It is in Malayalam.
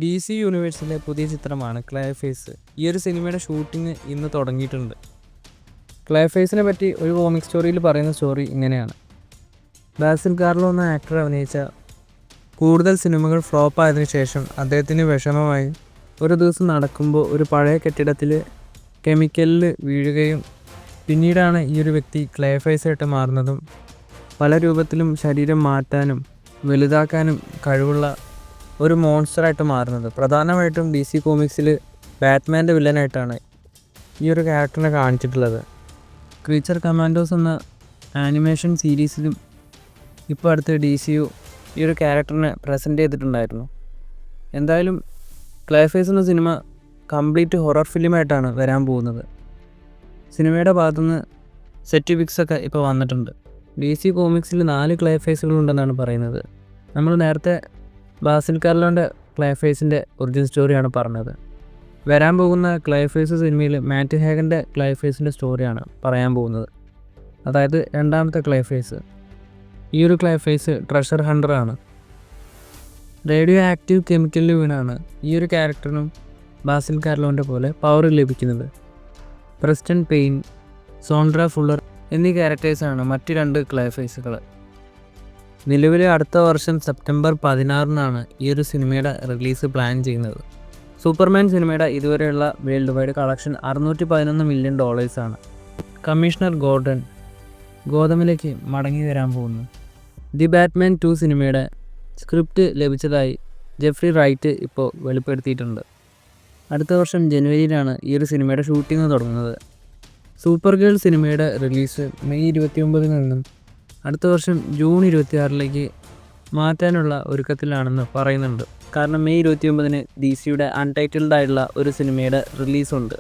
DC യൂണിവേഴ്സിലെ പുതിയ ചിത്രമാണ് ക്ലെയർഫേസ്. ഈ ഒരു സിനിമയുടെ ഷൂട്ടിംഗ് ഇന്ന് തുടങ്ങിയിട്ടുണ്ട്. ക്ലെയർഫേസിനെ പറ്റി ഒരു കോമിക് സ്റ്റോറിയിൽ പറയുന്ന സ്റ്റോറി ഇങ്ങനെയാണ്. ബാസിൽ കാർലോ എന്ന ആക്ടർ അഭിനയിച്ച കൂടുതൽ സിനിമകൾ ഫ്ലോപ്പ് ആയതിനു ശേഷം അദ്ദേഹത്തിന് വിഷമമായി ഒരു ദിവസം നടക്കുമ്പോൾ ഒരു പഴയ കെട്ടിടത്തിൽ കെമിക്കലിൽ വീഴുകയും പിന്നീടാണ് ഈ ഒരു വ്യക്തി ക്ലെയർഫേസായിട്ട് മാറുന്നതും പല രൂപത്തിലും ശരീരം മാറ്റാനും വലുതാക്കാനും കഴിവുള്ള ഒരു മോൺസ്റ്ററായിട്ട് മാറുന്നത്. പ്രധാനമായിട്ടും DC കോമിക്സിൽ ബാറ്റ്മാൻ്റെ വില്ലനായിട്ടാണ് ഈ ഒരു ക്യാരക്ടറിനെ കാണിച്ചിട്ടുള്ളത്. ക്രീച്ചർ കമാൻഡോസ് എന്ന ആനിമേഷൻ സീരീസിലും ഇപ്പോൾ അടുത്ത് DCU ഈ ഒരു ക്യാരക്ടറിനെ പ്രസൻറ്റ് ചെയ്തിട്ടുണ്ടായിരുന്നു. എന്തായാലും ക്ലെയർഫേസ് എന്ന സിനിമ കംപ്ലീറ്റ് ഹൊറർ ഫിലിമായിട്ടാണ് വരാൻ പോകുന്നത്. സിനിമയുടെ ഭാഗത്തുനിന്ന് സെറ്റ് പിക്സൊക്കെ ഇപ്പോൾ വന്നിട്ടുണ്ട്. DC കോമിക്സിൽ 4 ക്ലെയർഫേസുകളുണ്ടെന്നാണ് പറയുന്നത്. നമ്മൾ നേരത്തെ ബാസിൽ കാർലോൻ്റെ ക്ലെയർഫേസിൻ്റെ ഒറിജിൻ സ്റ്റോറിയാണ് പറഞ്ഞത്. വരാൻ പോകുന്ന ക്ലെയർഫേസ് സിനിമയിൽ മാറ്റ് ഹേഗൻ്റെ ക്ലെയർഫേസിൻ്റെ സ്റ്റോറിയാണ് പറയാൻ പോകുന്നത്. അതായത് രണ്ടാമത്തെ ക്ലെയർഫേസ്. ഈ ഒരു ക്ലെയർഫേസ് ട്രഷർ ഹണ്ടറാണ്. റേഡിയോ ആക്റ്റീവ് കെമിക്കലിൽ വീണാണ് ഈ ഒരു ക്യാരക്ടറിനും ബാസിൽ കാർലോൻ്റെ പോലെ പവർ ലഭിക്കുന്നത്. പ്രസ്റ്റൺ പെയിൻ, സോൺഡ്ര ഫുള്ളർ എന്നീ ക്യാരക്ടേഴ്സാണ് മറ്റ് 2 ക്ലെയർഫേസുകൾ. നിലവിൽ അടുത്ത വർഷം സെപ്റ്റംബർ 16 ഈ ഒരു സിനിമയുടെ റിലീസ് പ്ലാൻ ചെയ്യുന്നത്. സൂപ്പർമാൻ സിനിമയുടെ ഇതുവരെയുള്ള വേൾഡ് വൈഡ് കളക്ഷൻ $611 മില്യൺ ആണ്. കമ്മീഷണർ ഗോർഡൻ ഗോതമിലേക്ക് മടങ്ങി വരാൻ പോകുന്നു. ദി ബാറ്റ്മാൻ 2 സിനിമയുടെ സ്ക്രിപ്റ്റ് ലഭിച്ചതായി ജെഫ്രി റൈറ്റ് ഇപ്പോൾ വെളിപ്പെടുത്തിയിട്ടുണ്ട്. അടുത്ത വർഷം ജനുവരിയിലാണ് ഈ ഒരു സിനിമയുടെ ഷൂട്ടിംഗ് തുടങ്ങുന്നത്. സൂപ്പർ ഗേൾ സിനിമയുടെ റിലീസ് മെയ് 29 നിന്നും അടുത്ത വർഷം ജൂൺ 26 മാറ്റാനുള്ള ഒരുക്കത്തിലാണെന്ന് പറയുന്നുണ്ട്. കാരണം മെയ് 29 DCയുടെ അൺടൈറ്റിൽഡ് ആയിട്ടുള്ള ഒരു സിനിമയുടെ റിലീസുണ്ട്.